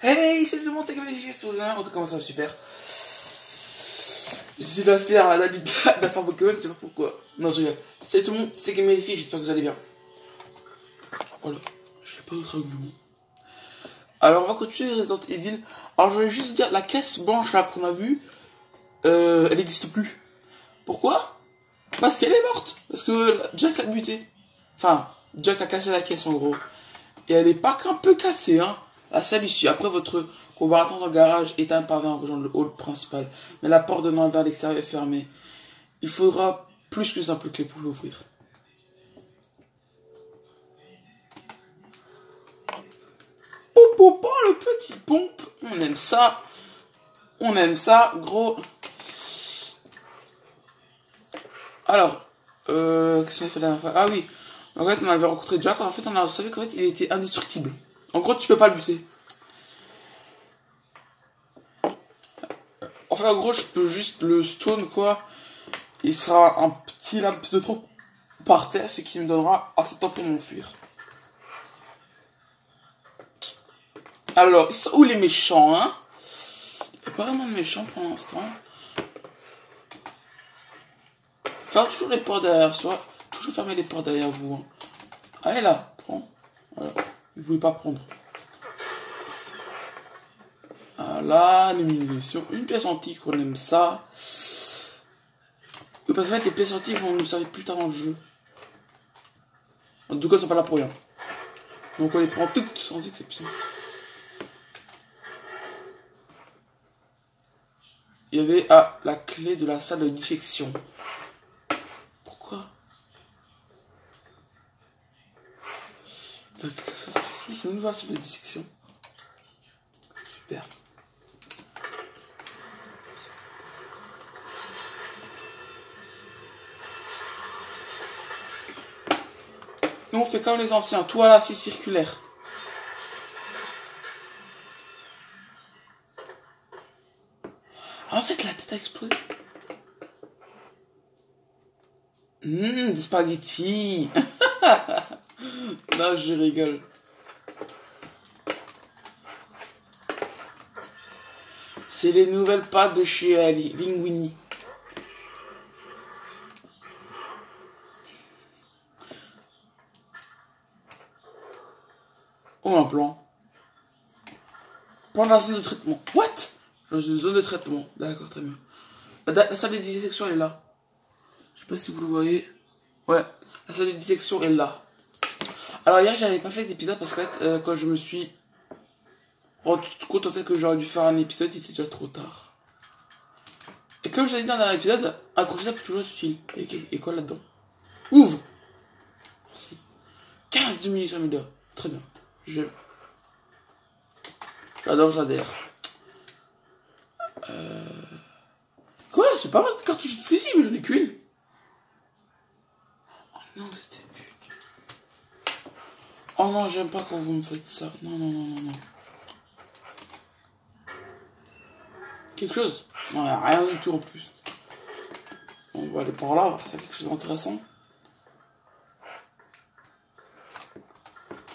Hey, salut tout le monde, c'est Gabriel, j'espère que vous allez bien. En tout cas, moi ça va super. Je suis faire la d'affaires Pokémon, je sais pas pourquoi. Non, je rigole. Salut tout le monde, c'est Gabriel, j'espère que vous allez bien. Voilà, je sais pas d'autre avec vous. Alors, on va continuer Resident Evil. Alors, je voulais juste dire, la caisse blanche là qu'on a vue, elle n'existe plus. Pourquoi? Parce qu'elle est morte. Parce que Jack l'a buté. Enfin, Jack a cassé la caisse en gros. Et elle est pas qu'un peu cassée, hein. La salle issue. Après, votre collaborateur dans le garage est un parvenu à rejoindre le hall principal. Mais la porte donnant vers l'extérieur est fermée. Il faudra plus que simple clé pour l'ouvrir. Oh, le petit pompe. On aime ça. On aime ça, gros. Alors, qu'est-ce qu'on a fait la dernière fois? Ah oui. En fait, on avait rencontré Jack. En fait, on a savait qu'en fait, il était indestructible. En gros, tu peux pas le buter. Enfin, en gros, je peux juste le stone, quoi. Il sera un petit laps de trop par terre, ce qui me donnera assez de temps pour m'enfuir. Alors, ils sont où les méchants, hein? Il n'y a pas vraiment de méchants pour l'instant. Faire toujours les portes derrière soi. Toujours fermer les portes derrière vous. Hein. Allez là, prends. Voilà. Il ne voulait pas prendre. Voilà, les munitions. Une pièce antique, on aime ça. Parce qu'en fait, les pièces antiques vont nous servir plus tard dans le jeu. En tout cas, elles sont pas là pour rien. Donc on les prend toutes sans exception. Il y avait la clé de la salle de dissection. Pourquoi? C'est une nouvelle salle de dissection. Super. Nous on fait comme les anciens, tout à la scie circulaire. En fait, la tête a explosé. Des spaghettis. Non, je rigole. C'est les nouvelles pâtes de chez Linguini. Oh, un plan. Plan de la zone de traitement. What? Dans une zone de traitement. D'accord, très bien. La salle de dissection elle est là. Je sais pas si vous le voyez. Ouais, la salle de dissection est là. Alors hier, j'avais pas fait d'épisode parce que quand je me suis rendu compte au fait que j'aurais dû faire un épisode, il était déjà trop tard. Et comme je l'ai dit dans un épisode, un crochet peut toujours être utile. Et quoi là-dedans? Ouvre! Merci. 15 de munitions média. Très bien. J'adore, j'adhère. Quoi? C'est pas mal de cartouches de fusil, mais j'en ai qu'une. Oh non, c'était... Oh non, j'aime pas quand vous me faites ça. Non, non, non, non, non. Quelque chose? Non, y'a rien du tout en plus. On va aller par là, voir si y a quelque chose d'intéressant.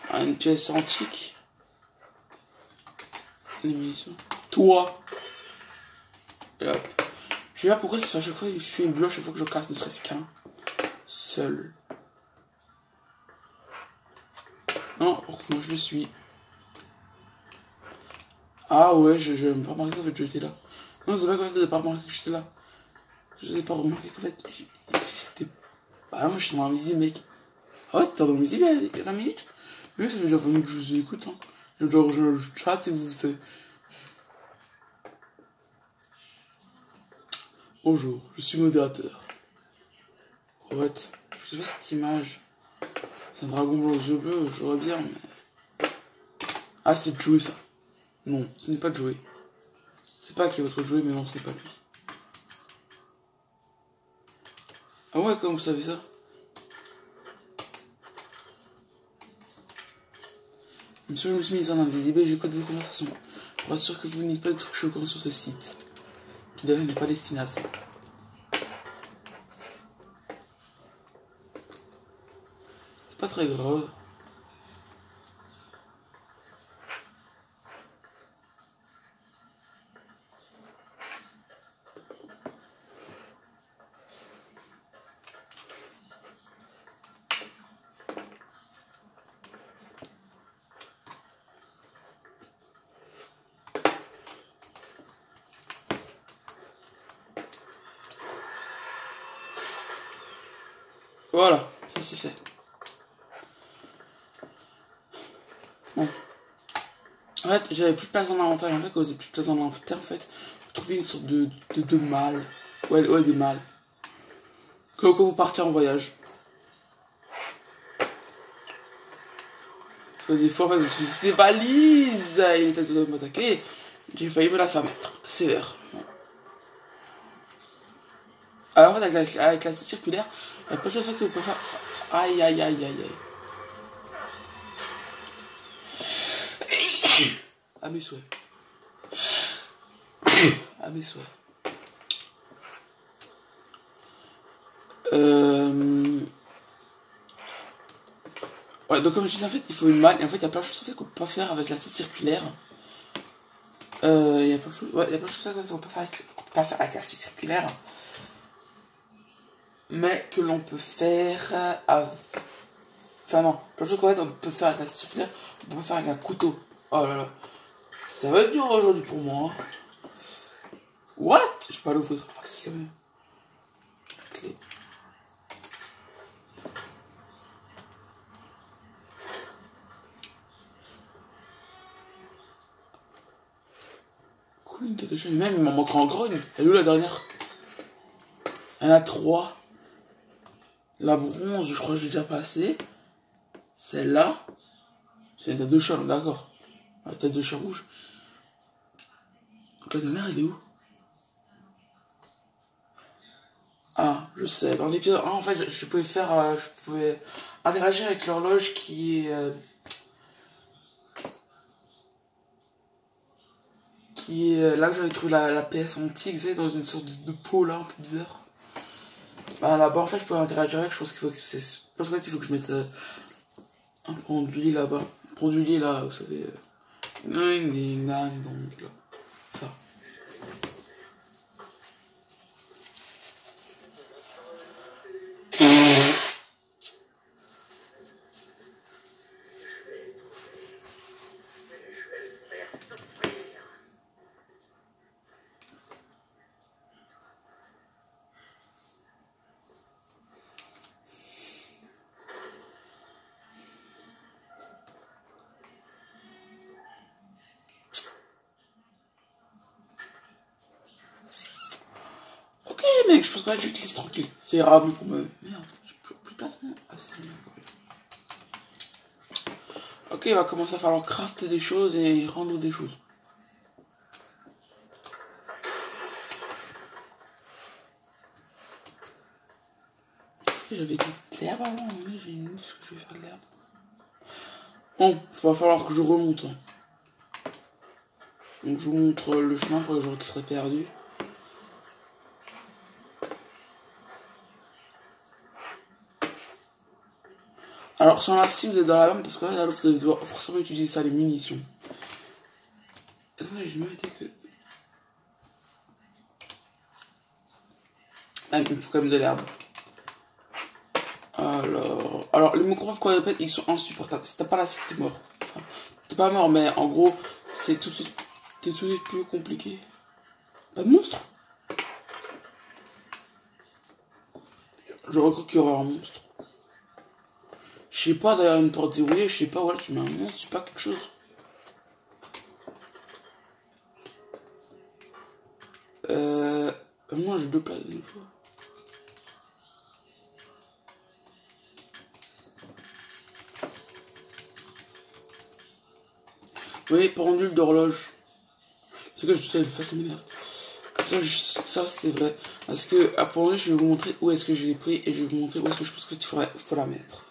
Ah, une pièce antique. Une munitions. Toi! Et hop. Je sais pas pourquoi c'est à chaque fois que je fais une bloche, chaque fois que je casse ne serait-ce qu'un seul. Non, par contre, moi je le suis. Ah ouais, je n'ai pas remarqué qu'en fait j'étais là. Non, c'est pas qu'en fait j'ai pas remarqué que j'étais là. Je n'ai pas remarqué qu'en fait j'étais. Bah non, j'étais dans invisible, mec. Ah ouais, t'es dans invisible il y a 20 minutes? Oui, ça fait déjà 20 minutes que je vous écoute. Hein. Genre, je chatte et vous savez. Bonjour, je suis modérateur. What? Je sais pas cette image. C'est un dragon blanc aux yeux bleus, je vois bien, mais. Ah, c'est de jouer ça. Non, ce n'est pas de jouer. C'est pas qui est votre jouet, mais non, ce n'est pas lui. Ah ouais, comment vous savez ça? Monsieur, je me suis mis en invisible et j'écoute vos conversations. Pour être sûr que vous n'êtes pas de trucs choquants sur ce site. Qui d'ailleurs n'est pas destiné à ça. C'est pas très grave. Voilà, ça c'est fait. Bon. En fait, j'avais plus de place dans l'inventaire. En fait, quand j'ai plus de place dans l'inventaire, en fait, j'ai trouvé une sorte de malle. Ouais, des malles. Quand vous partez en voyage. Parce que des fois, en fait, je suis ces valises, il était de m'attaquer. J'ai failli me la faire mettre. Sévère. Alors, en fait, avec la scie circulaire, il y a pas de choses que vous pouvez faire. Aïe, aïe, aïe, aïe, aïe. À mes souhaits. À mes souhaits. Ouais, donc comme je disais, en fait, il faut une malle. Et en fait, il y a plein de choses en fait, qu'on peut pas faire avec la scie circulaire. Il y a plein de choses, ouais, il y a plein de choses qu'on peut pas faire avec la scie circulaire. Mais que l'on peut faire avec... Enfin non, plein de choses qu'en fait, on peut faire avec la scie circulaire, on peut pas faire avec un couteau. Oh là là. Ça va être dur aujourd'hui pour moi. Hein. What? Je peux pas l'ouvrir. Ah si, quand même. La clé. Cool, une tête de chien. Même, il m'en manquera encore une. Elle est où la dernière? Il y en a 3. La bronze, je crois que j'ai déjà passé. Celle-là. C'est une tête de chat, d'accord. La tête de chat rouge. Donc la dernière, elle est où? Ah, je sais. Dans l'épisode 1, en fait, je pouvais faire... je pouvais interagir avec l'horloge qui est... là que j'avais trouvé la pièce antique, vous savez, dans une sorte de pot là, un peu bizarre. Bah là-bas, en fait, je peux interagir avec, je pense qu'il faut que c'est... Je pense qu'en fait, il faut que je mette un pendule là-bas. Un pendule là, vous savez... donc là. Ça. Ok mec, je pense que là je te laisse tranquille. C'est ira mieux pour me... Merde, j'ai plus de place maintenant. Ah c'est bien. Ok, il va commencer à falloir crafter des choses et rendre des choses. J'avais dit de l'herbe avant, mais j'ai mis ce que je vais faire de l'herbe. Bon, il va falloir que je remonte. Donc je vous montre le chemin pour les gens qui seraient perdus. Alors sans la scie vous êtes dans la merde parce que là vous allez devoir forcément utiliser ça, les munitions. Attendez, j'ai même été que... Ah, il me faut quand même de l'herbe. Alors les micro-ondes qu'on répète, ils sont insupportables. Si t'as pas la scie, t'es mort. Enfin, t'es pas mort, mais en gros, c'est tout de suite plus compliqué. Pas de monstre? Je recrue qu'il y aura un monstre. Je sais pas, derrière une porte dérouillée, je sais pas, voilà, tu mets un monstre, je sais pas, quelque chose. Moi j'ai 2 places une fois. Oui, pendule d'horloge. C'est que je sais le faire, ça m'énerve. Comme ça, ça c'est vrai. Parce que à pendule, je vais vous montrer où est-ce que je l'ai pris et je vais vous montrer où est-ce que je pense qu'il faut la mettre.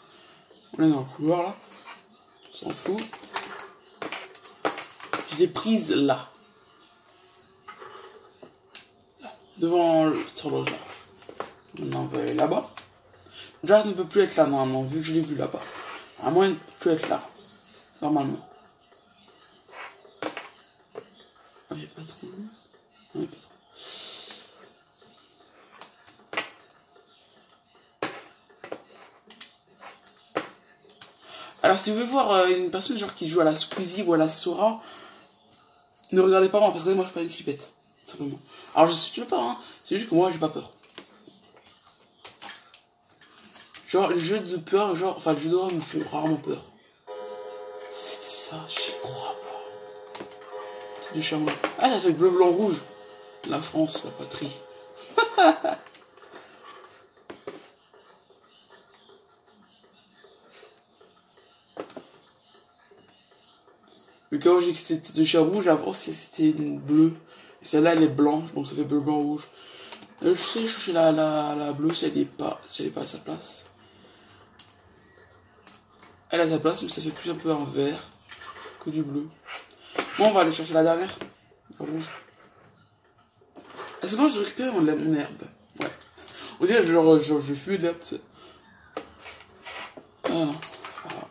On est dans le couloir là. On s'en fout. Je l'ai prise là. Devant cette horloge là. Maintenant on va aller là-bas. Jared ne peut plus être là normalement, vu que je l'ai vu là-bas. À moins il ne peut plus être là. Normalement. Ah, il n'y a pas trop. Il n'y a pas trop. Alors si vous voulez voir une personne genre qui joue à la Squeezie ou à la Sora, ne regardez pas moi parce que moi je suis pas une flippette. Simplement. Alors je suis toujours pas, hein. C'est juste que moi j'ai pas peur. Genre, les jeux de peur, genre, enfin, les jeux d'horreur me font rarement peur. C'était ça, j'y crois pas. C'est du charme. Ah, ça fait bleu, blanc, rouge. La France, la patrie. Mais quand j'ai dit que c'était de chat rouge, avant c'était une bleue. Et celle-là elle est blanche, donc ça fait bleu, blanc, rouge. Je sais chercher la bleue si elle est pas à sa place. Elle est à sa place, mais ça fait plus un peu un vert que du bleu. Bon, on va aller chercher la dernière. La rouge. Est-ce que moi je récupère mon herbe? Ouais. On dirait genre je fuis de l'herbe. Ah non. Voilà.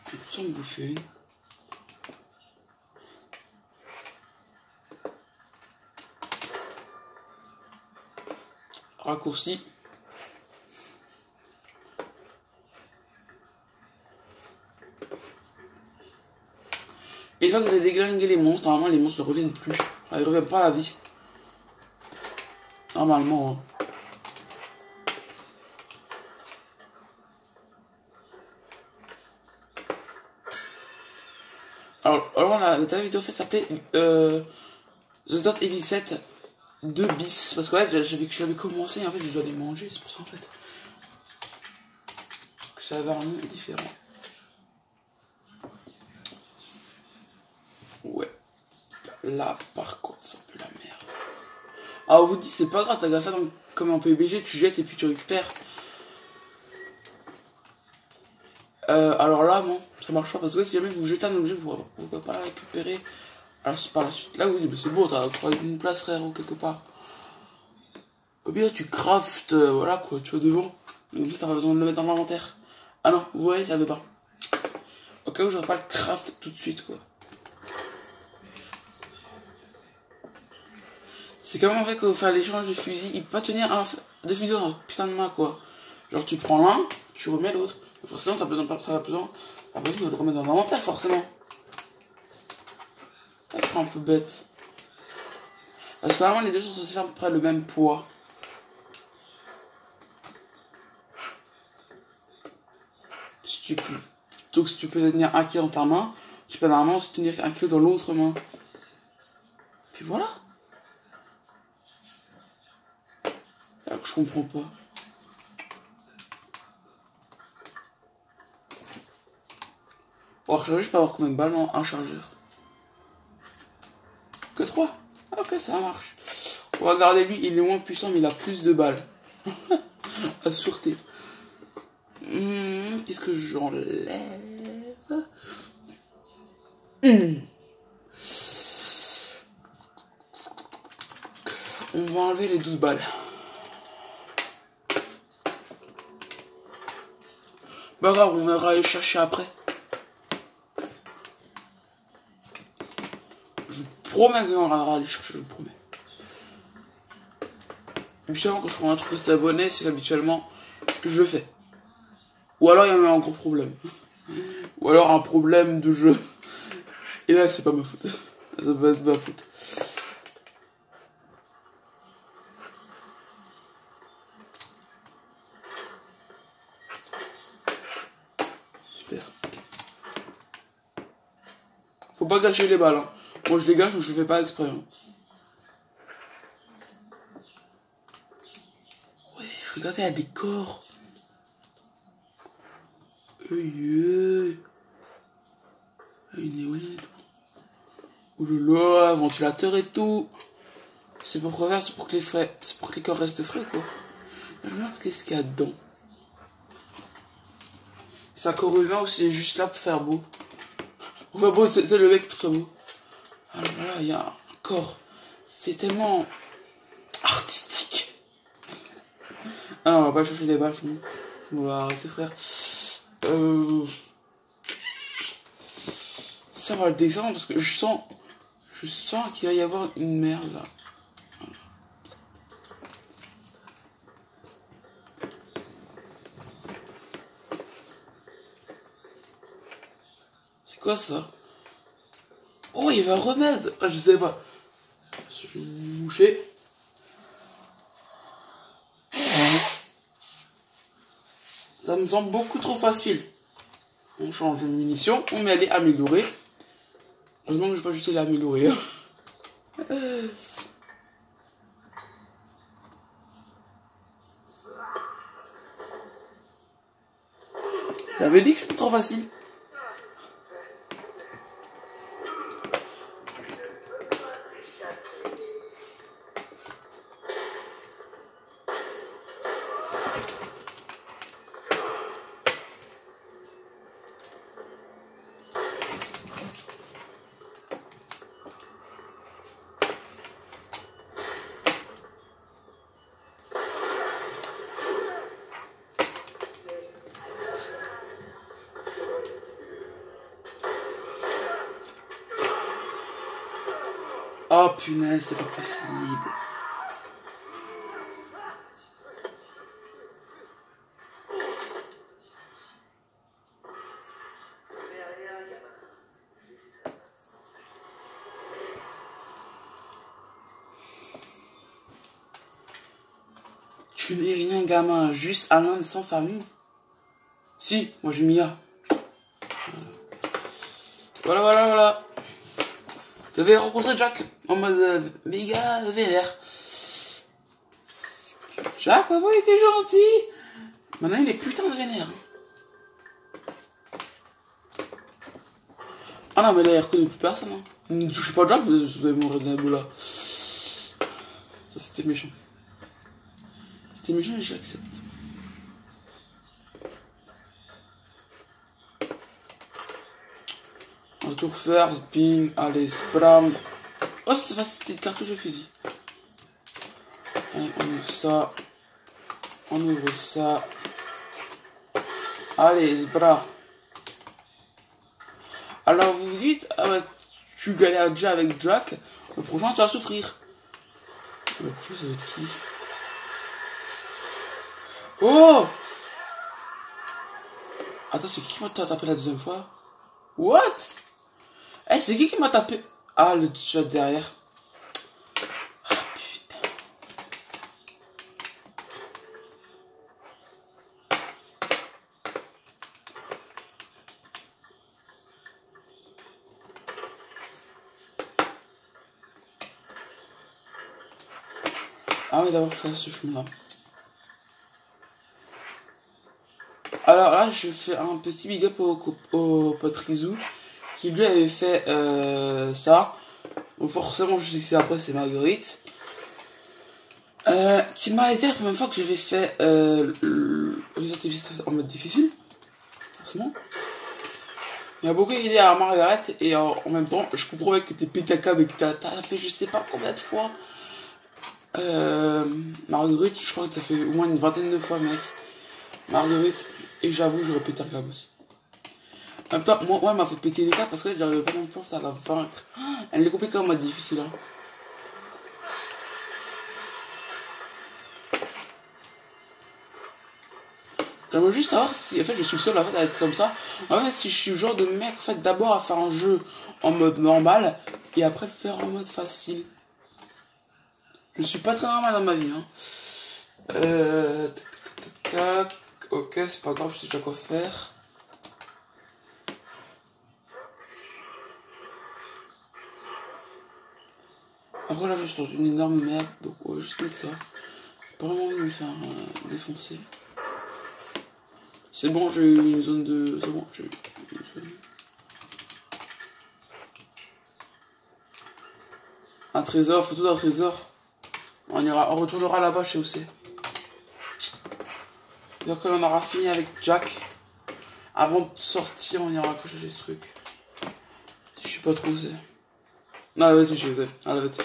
On peut me bouffer une. Raccourci. Et une fois que vous avez déglingué les monstres, normalement les monstres ne reviennent plus. Enfin, ils ne reviennent pas à la vie. Normalement. Hein. Alors la dernière vidéo en fait s'appelait The Resident Evil 7 2 bis. Parce que ouais, j'avais commencé et en fait je dois les manger, c'est pour ça en fait. Que ça avait un nom différent. Ouais. Là par contre c'est un peu la merde. Alors on vous dit c'est pas grave, t'as qu'à faire comme un PUBG, tu jettes et puis tu récupères. Alors là non, ça marche pas parce que si jamais vous jetez un objet, vous ne pouvez pas le récupérer. Alors par la suite, là oui, c'est beau, t'as une place frère ou quelque part. Ou bien tu craftes, voilà quoi, tu vois devant. Donc juste t'as pas besoin de le mettre dans l'inventaire. Ah non, vous voyez, ça veut pas. Au cas où j'aurais pas le craft tout de suite quoi. C'est comme en fait que faire l'échange de fusils, il peut pas tenir deux fusils dans un putain de main quoi. Genre tu prends l'un, tu remets l'autre. Forcément ça a besoin de le remettre dans l'inventaire forcément. C'est un peu bête. Parce que normalement les deux sont censés faire à peu près le même poids. Donc si tu peux tenir un kilo dans ta main, tu peux normalement aussi tenir un kilo dans l'autre main. Puis voilà. Alors que je comprends pas. Pour recharger, je peux avoir combien de balles en un chargeur? Que 3. Ok, ça marche. On va regarder lui, il est moins puissant mais il a plus de balles. La sûreté. Qu'est-ce que j'enlève? On va enlever les 12 balles. Bah grave, on viendra aller chercher après. Je vous promets qu'on viendra aller chercher, je vous promets. Habituellement, quand je prends un truc de abonné, c'est qu'habituellement, je le fais. Ou alors il y a un gros problème. Ou alors un problème de jeu. Et là, c'est pas ma faute. Ça peut être ma faute. Super. Faut pas gâcher les balles. Hein. Moi, je les gâche, mais je le fais pas exprès. Hein. Ouais, je regardais, il y a des corps. Une éolienne et tout. Oulala, ventilateur et tout. C'est pour faire, c'est pour que les corps restent frais quoi. Je me demande qu'est-ce qu'il y a dedans. C'est un corps humain ou c'est juste là pour faire beau? Enfin bon, c'est le mec qui trouve ça beau. Alors là, il y a un corps. C'est tellement artistique. Ah, on va pas chercher les balles, sinon. On va arrêter frère. Ça va le descendre parce que je sens qu'il va y avoir une merde là. C'est quoi ça? Oh, il y avait un remède. Ah, je sais pas. Je vais me moucher. Ça me semble beaucoup trop facile. On change de munition, on met les améliorés. Heureusement que je n'ai pas juste les améliorés. J'avais dit que c'était trop facile. Oh punaise, c'est pas possible. Tu n'es rien, gamin, juste un homme sans famille. Si, moi j'ai Mia. Voilà. Tu avais rencontré Jack en mode méga vénère. Jack, avant il était gentil. Maintenant il est putain de vénère. Ah non, mais là il reconnaît plus personne. Hein. Ne touchez pas Jack, vous allez mourir d'un bout là. Ça c'était méchant. C'était méchant et je l'accepte. Retour first, ping, allez, splam. Oh, c'était facile, c'était de cartouche de fusil. Allez, on ouvre ça. On ouvre ça. Allez, splam. Alors vous vous dites, ah bah, tu galères déjà avec Jack, le prochain tu vas souffrir. Le prochain ça va être qui? Oh! Attends, c'est qui m'a tapé la deuxième fois? What? Eh, c'est qui m'a tapé? Ah, le chat derrière. Ah, putain. Ah oui, d'avoir fait ce chemin-là. Alors là, je fais un petit big up au pote Rizou, qui lui avait fait ça. Donc forcément, je sais que c'est après, c'est Marguerite. Qui m'a aidé la première fois que j'avais fait Resident Evil en mode difficile. Forcément. Il y a beaucoup d'idées à Margaret et en même temps, je comprends que t'es pété à câble et que t'as fait je sais pas combien de fois. Marguerite, je crois que t'as fait au moins une vingtaine de fois, mec. Marguerite, et j'avoue, j'aurais pété un câble aussi. En même temps, moi elle m'a fait péter des câbles parce que j'arrivais pas non plus à la vaincre. Elle est compliquée en mode difficile, hein. J'aimerais juste savoir si, en fait, je suis le seul en fait, à être comme ça. En fait, si je suis le genre de mec, en fait, d'abord à faire un jeu en mode normal et après le faire en mode facile. Je suis pas très normal dans ma vie, hein. Tac, ok, c'est pas grave, je sais déjà quoi faire. Après là, je suis dans une énorme merde, donc on va juste mettre ça. J'ai pas vraiment envie de me faire défoncer. C'est bon, j'ai eu une zone de... C'est bon, j'ai eu une zone. Un trésor, photo d'un trésor. On retournera là-bas chez OC. Donc on aura fini avec Jack. Avant de sortir, on ira accrocher ce truc. Je sais pas trop où c'est. Non, vas-y, je sais. Allez, vas-y.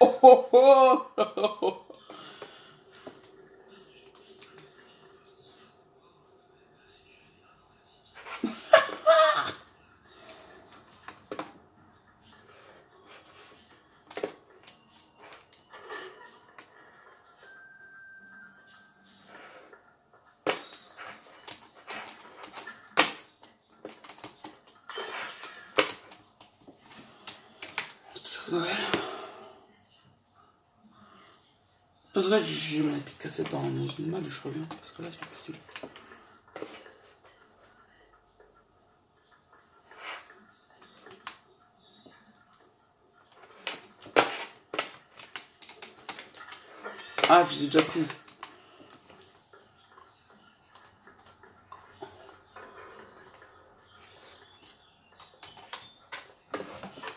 Oh oh oh. Noël. Parce que là, j'ai ma petite cassette dans une malle et je reviens. Parce que là, c'est pas possible. Ah, je les ai déjà prises.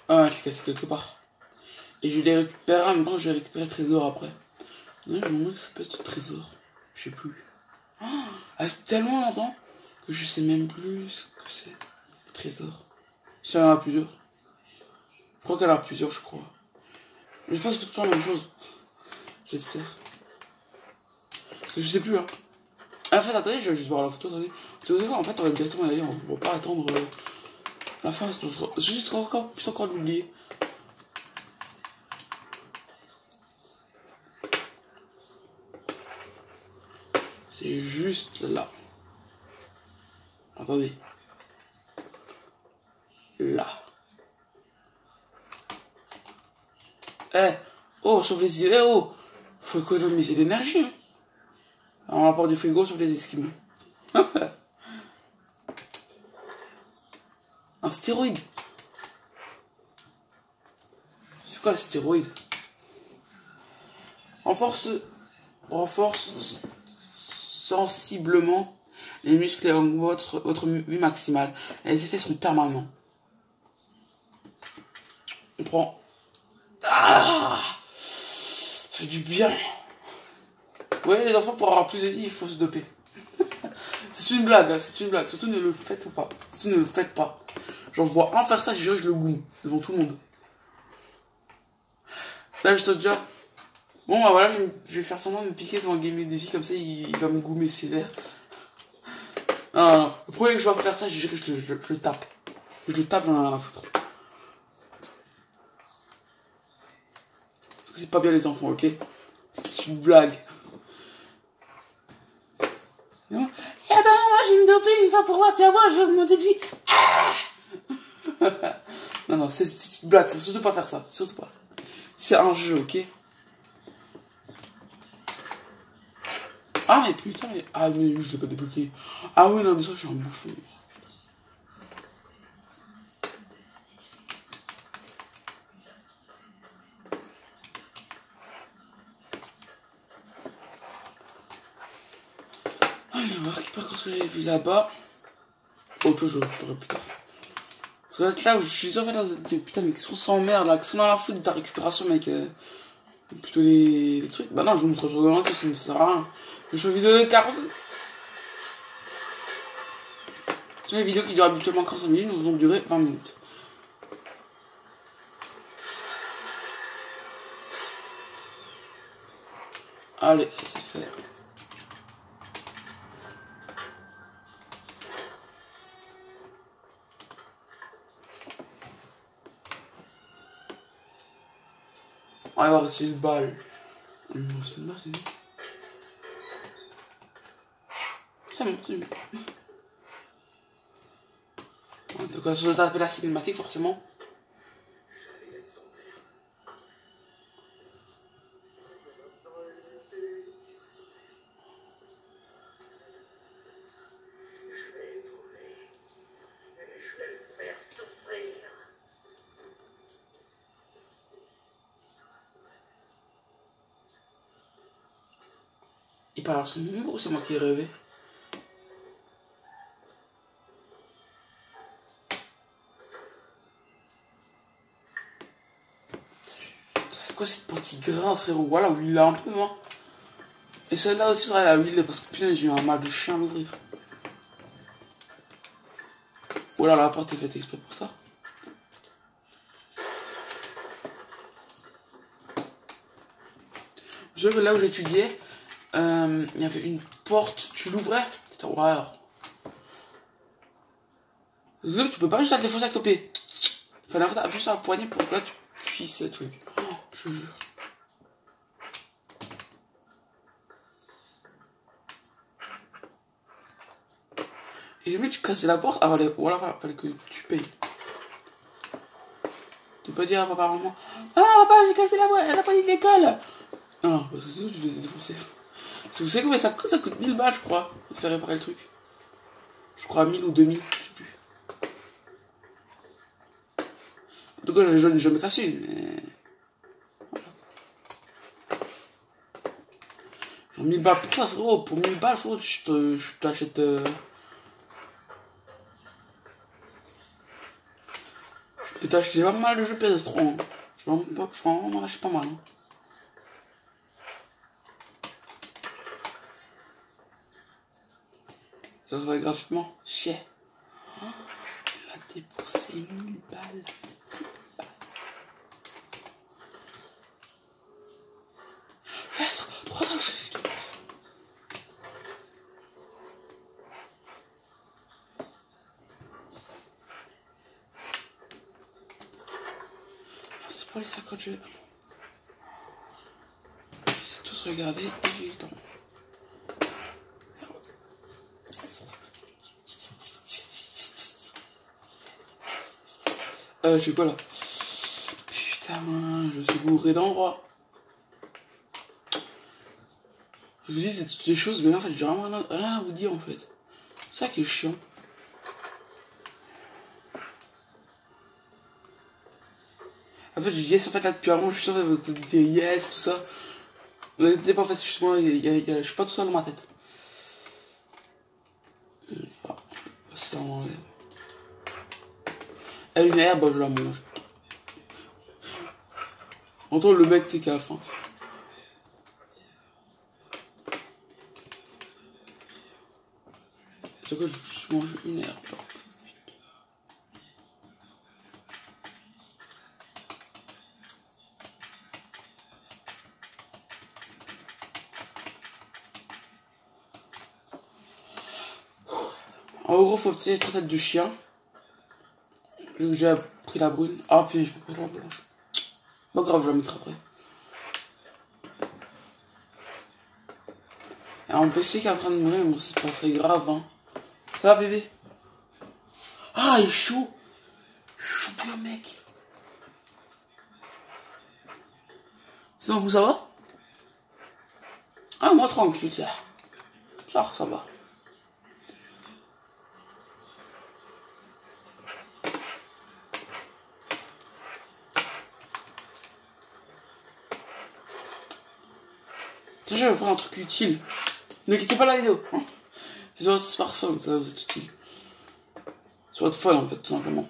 Ah, je l'ai cassé quelque part. Et je l'ai récupéré en même temps, je vais récupérer le trésor après. Non, je me demande que ça peut être ce trésor. Je sais plus. Oh, elle fait tellement longtemps que je sais même plus ce que c'est. Le trésor. Si elle en a plusieurs. Je crois qu'elle en a plusieurs, je crois. Je pense que c'est tout le temps la même chose. J'espère. Parce que je sais plus, hein. En fait, attendez, je vais juste voir la photo, attendez. En fait, on va directement y aller, on va pas attendre la fin. Je risque encore de l'oublier. C'est juste là. Attendez. Là. Eh, oh, sauf les... Eh, oh, faut économiser l'énergie, hein. On rapporte du frigo sur les esquimaux. Un stéroïde. C'est quoi le stéroïde? Renforce sensiblement les muscles et votre vue maximale. Les effets sont permanents. On prend... Ah, ça fait du bien. Ouais, les enfants, pour avoir plus de vie, il faut se doper. C'est une blague, hein, c'est une blague. Surtout ne le faites pas. Surtout ne le faites pas. J'en vois un faire ça, je le goûte devant tout le monde. Là, je te dis, bon, bah voilà, je vais faire semblant de me piquer devant Game Défi, comme ça, il va me goumer sévère. Non. Le premier que je vais faire ça, je dirais que je le tape. Je le tape, j'en ai rien à foutre. Parce que c'est pas bien les enfants, ok? C'est une blague. Non. Et attends, moi, je vais me doper une fois pour voir, tu vas voir, je vais monter de vie. Ah. Non, c'est une blague, faut surtout pas faire ça, surtout pas. C'est un jeu, ok? Ah, mais putain, ah, mais je l'ai pas débloqué. Ah, oui, non, mais ça, je suis un bouffon. Ah, on va récupérer ce que j'avais vu là-bas. Oh, que je le récupérerai plus tard. Parce que là où je suis en fait là, putain, mais qu'est-ce qu'on s'emmerde là? Qu'est-ce qu'on a à foutre de ta récupération, mec? Plutôt les trucs. Bah non, je vous montre sur le ça ne sert à rien. Je fais une vidéo de 40. C'est une vidéo qui dure habituellement 45 minutes, nous vont durer 20 minutes. Allez, ça c'est fait. On va voir si une balle. C'est une balle, c'est bon. C'est bon, c'est bon. En tout cas, je dois taper la cinématique forcément. Il parle à son numéro ou c'est moi qui ai rêvé? C'est quoi cette petite grain, frérot? Voilà, où il l'a un peu, hein. Et celle-là aussi, faudrait la huile parce que putain, j'ai eu un mal de chien à l'ouvrir. Ou alors la porte est faite exprès pour ça. Je sais que là où j'étudiais, il y avait une porte, tu l'ouvrais, c'était horreur. Tu peux pas juste la défoncer avec ton pied. Fallait en fait appuyer sur la poignée pour que tu puisses ce truc. Oh, je te jure. Et limite tu cassais la porte, voilà, fallait que tu payes. peux pas dire à papa, maman, ah papa, j'ai cassé la poignée de l'école. Non, parce que sinon je les ai défoncés. Vous savez combien ça coûte 1000 balles, je crois, de faire réparer le truc. Je crois 1000 ou 2000, je sais plus. En tout cas, je n'ai jamais cassé une, mais... Genre 1000 balles pour ça, frérot. Pour 1000 balles, frérot, je t'achète... Je peux t'acheter pas mal de jeux PS3. Hein. Je vais en acheter pas mal. Hein. Ça se voit graphiquement. Chier. Oh, il a déboursé 1000 balles. Trop tard, c'est ce que tu penses. C'est pour les 50 jeux. J'ai tous regardé et j'ai eu le temps. Je suis quoi là? Putain, je suis bourré d'endroits. Je vous dis, c'est toutes les choses, mais là en fait, j'ai vraiment rien à vous dire en fait. C'est ça qui est chiant. En fait, j'ai dit yes en fait là depuis avant, je suis sûr que vous avez dit yes, tout ça. Vous n'êtes pas en fait, justement, je suis pas tout seul dans ma tête. Enfin, ça m'enlève. Et une herbe, je la mange. Entends le mec, tu sais, qu'à la fin. C'est que je mange une herbe. En gros, faut obtenir 3 têtes de chien. J'ai pris la brune. Ah, puis je peux prendre la blanche. Pas grave, je la mettrai après. Et un PC qui est en train de mourir, bon, c'est pas très grave, hein. Ça va, bébé? Ah, il est chaud. Chaud, le mec. Sinon, vous, ça va? Ah, moi, tranquille, ça. Ça va. Tiens, je vais prendre un truc utile. Ne quittez pas la vidéo. Hein. C'est sur votre smartphone, ça va vous être utile. Sur votre phone, en fait, tout simplement.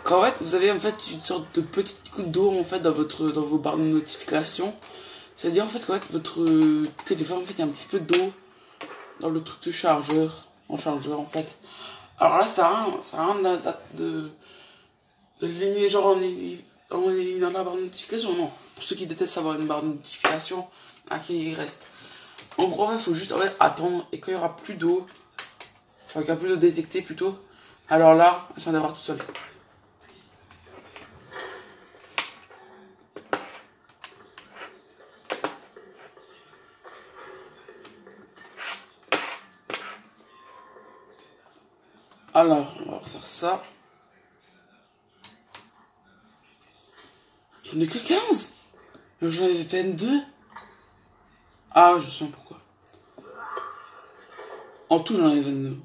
Quand en fait, vous avez en fait une sorte de petite goutte d'eau en fait dans vos barres de notification. C'est-à-dire en fait qu'en fait, votre téléphone en fait il y a un petit peu d'eau dans le truc de chargeur, en chargeur en fait. Alors là, ça a rien de l'éliminer genre en éliminant la barre de notification, non. Pour ceux qui détestent avoir une barre de notification, à qui il reste. En gros, il faut juste en fait, attendre et quand il y aura plus d'eau, enfin qu'il n'y a plus d'eau détectée plutôt, alors là, ça va d'avoir tout seul. Alors, on va faire ça. J'en ai que 15. J'en avais 22. Ah, je sens pourquoi. En tout, j'en avais 22. Non.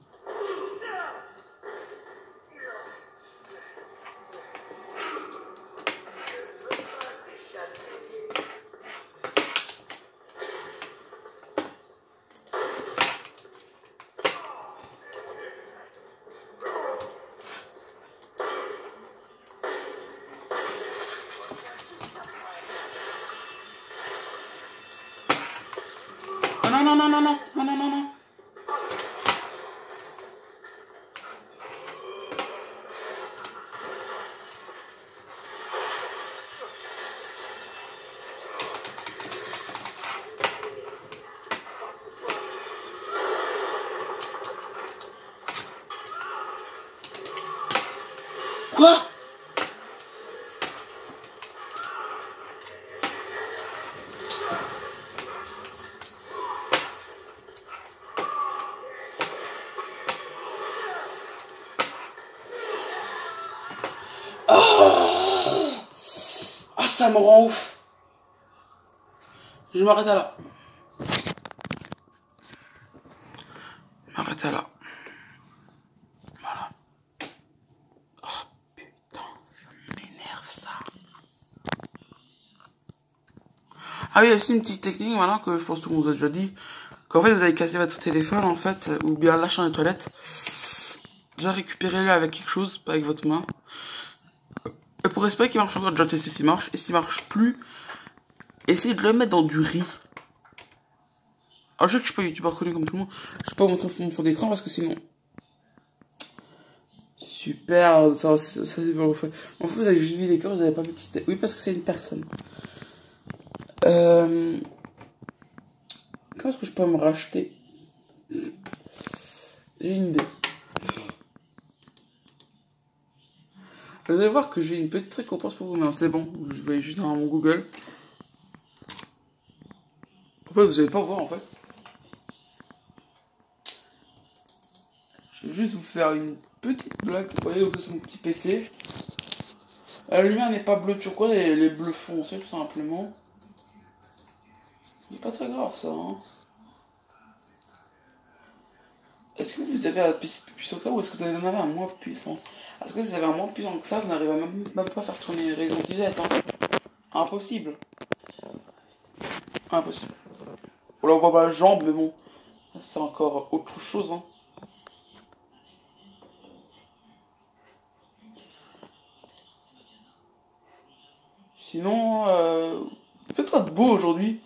Quoi? Ça me rend ouf. Je m'arrête à là. M'arrête à là. Voilà. Oh putain, ça m'énerve ça. Ah oui, il y a aussi une petite technique maintenant que je pense que tout le monde vous a déjà dit. Qu'en fait vous avez cassé votre téléphone en fait, ou bien lâché dans les toilettes. Déjà récupérez-le avec quelque chose, pas avec votre main. Et pour espérer qu'il marche encore, déjà tester s'il marche. Et s'il marche plus, essayez de le mettre dans du riz. Alors je sais que je suis pas youtubeur connu comme tout le monde. Je vais pas vous montrer mon fond d'écran parce que sinon... Super, ça vous le fait. En fait, vous avez juste vu les corps, vous avez pas vu qui c'était. Oui, parce que c'est une personne. Comment est-ce que je peux me racheter? J'ai une idée. Vous allez voir que j'ai une petite récompense pour vous, mais c'est bon, je vais juste dans mon Google. En fait, vous allez pas voir en fait. Je vais juste vous faire une petite blague. Vous voyez, c'est mon petit PC. La lumière n'est pas bleu turquoise, elle est bleu foncé tout simplement. C'est pas très grave ça. Hein. Est-ce que vous avez un PC plus puissant que ça ou est-ce que vous en avez un moins puissant? Est-ce que si vous avez un moins puissant que ça, vous n'arrivez même pas à faire tourner Resident Evil, hein. Impossible. Impossible. On la voit pas la jambe, mais bon, c'est encore autre chose. Hein. Sinon, faites-toi de beau aujourd'hui.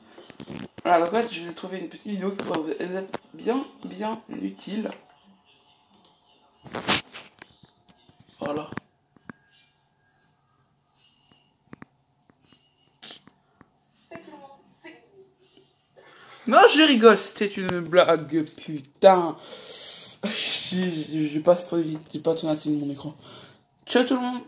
Voilà, donc là, je vous ai trouvé une petite vidéo qui pourrait vous être bien utile. Voilà. Non, je rigole, c'était une blague, putain. J'ai pas tourné assez vite mon écran. Ciao tout le monde.